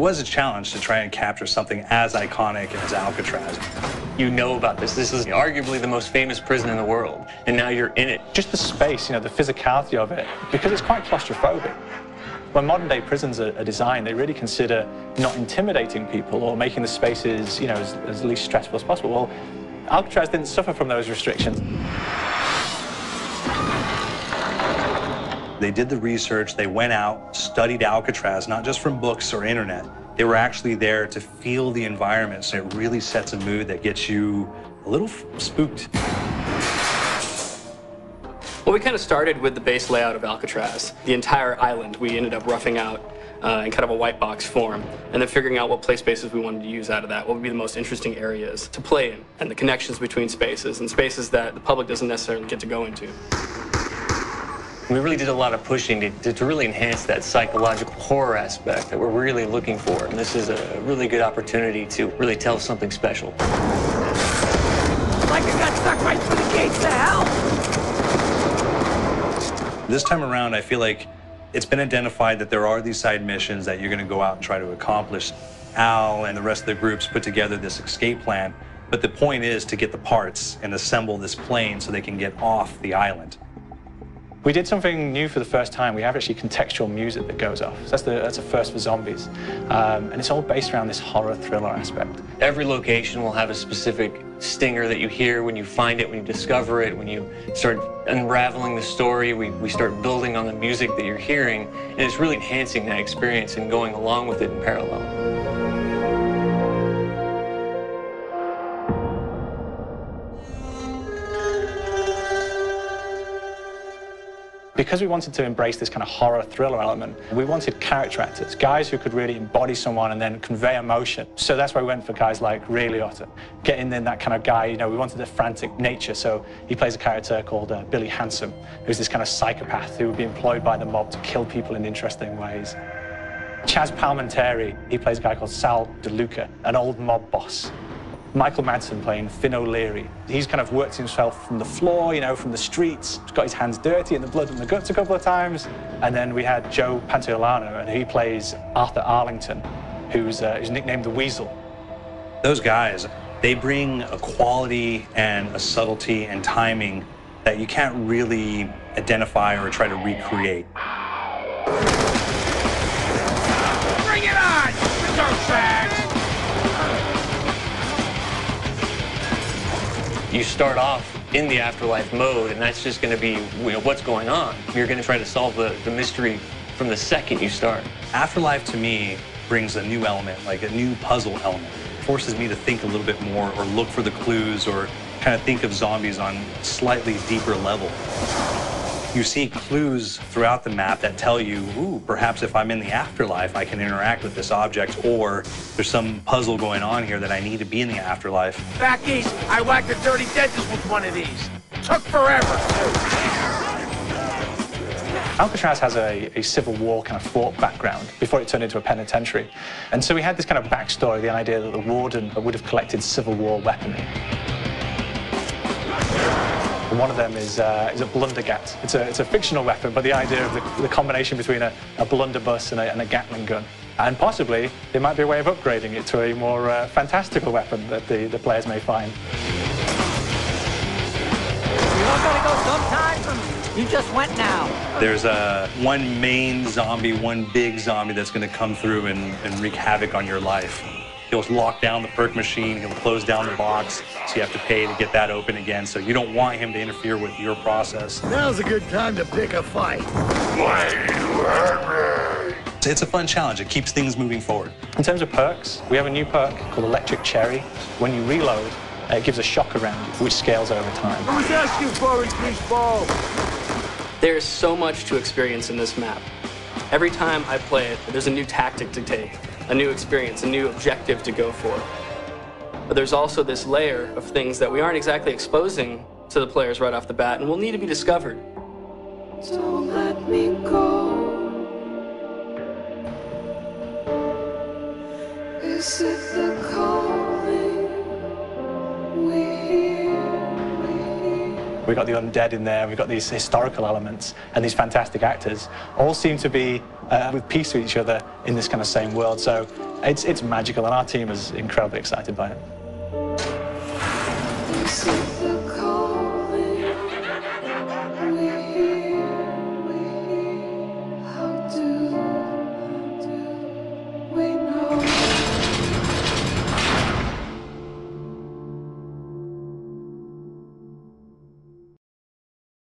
was a challenge to try and capture something as iconic as Alcatraz. You know about this. This is arguably the most famous prison in the world, and now you're in it. Just the space, you know, the physicality of it, because it's quite claustrophobic. When modern-day prisons are designed, they really consider not intimidating people or making the spaces, you know, as least stressful as possible. Well, Alcatraz didn't suffer from those restrictions. They did the research, they went out, studied Alcatraz, not just from books or internet. They were actually there to feel the environment, so it really sets a mood that gets you a little spooked. Well, we kind of started with the base layout of Alcatraz. The entire island we ended up roughing out in kind of a white box form, and then figuring out what play spaces we wanted to use out of that, what would be the most interesting areas to play in, and the connections between spaces, and spaces that the public doesn't necessarily get to go into. We really did a lot of pushing to really enhance that psychological horror aspect that we're really looking for. And this is a really good opportunity to really tell something special. Like I got stuck right through the gates to hell! This time around, I feel like it's been identified that there are these side missions that you're going to go out and try to accomplish. Al and the rest of the groups put together this escape plan, but the point is to get the parts and assemble this plane so they can get off the island. We did something new for the first time. We have actually contextual music that goes off. So that's a first for zombies. And it's all based around this horror thriller aspect. Every location will have a specific stinger that you hear when you find it, when you discover it, when you start unraveling the story. We start building on the music that you're hearing, and it's really enhancing that experience and going along with it in parallel. Because we wanted to embrace this kind of horror thriller element, we wanted character actors, guys who could really embody someone and then convey emotion. So that's why we went for guys like Ray Liotta. Getting in that kind of guy, you know, we wanted a frantic nature. So he plays a character called Billy Handsome, who's this kind of psychopath who would be employed by the mob to kill people in interesting ways. Chaz Palminteri, he plays a guy called Sal DeLuca, an old mob boss. Michael Madsen playing Finn O'Leary. He's kind of worked himself from the floor, you know, from the streets. He's got his hands dirty in the blood and the guts a couple of times. And then we had Joe Pantoliano, and he plays Arthur Arlington, who's nicknamed the Weasel. Those guys, they bring a quality and a subtlety and timing that you can't really identify or try to recreate. Bring it on! Dirtbags! You start off in the afterlife mode, and that's just going to be, you know, what's going on. You're going to try to solve the mystery from the second you start. Afterlife, to me, brings a new element, like a new puzzle element. It forces me to think a little bit more or look for the clues or kind of think of zombies on a slightly deeper level. You see clues throughout the map that tell you, ooh, perhaps if I'm in the afterlife, I can interact with this object, or there's some puzzle going on here that I need to be in the afterlife. Back east, I whacked a dirty dentist with one of these. Took forever. Alcatraz has a Civil War kind of fort background before it turned into a penitentiary. And so we had this kind of backstory, the idea that the warden would have collected Civil War weaponry. And one of them is a blundergat. It's a fictional weapon, but the idea of the combination between a blunderbuss and a Gatling gun. And possibly, there might be a way of upgrading it to a more fantastical weapon that the players may find. We all gotta go sometime. You just went now. There's one main zombie, one big zombie that's going to come through and wreak havoc on your life. He'll lock down the perk machine, he'll close down the box, so you have to pay to get that open again. So you don't want him to interfere with your process. Now's a good time to pick a fight. It's a fun challenge. It keeps things moving forward. In terms of perks, we have a new perk called Electric Cherry. When you reload, it gives a shock around you, which scales over time. I was asking for it, baseball. There's so much to experience in this map. Every time I play it, there's a new tactic to take, a new experience, a new objective to go for. But there's also this layer of things that we aren't exactly exposing to the players right off the bat and will need to be discovered. Don't let me go. Is it the calling we hear? We've got the undead in there, we've got these historical elements, and these fantastic actors all seem to be with peace with each other in this kind of same world. So it's magical, and our team is incredibly excited by it.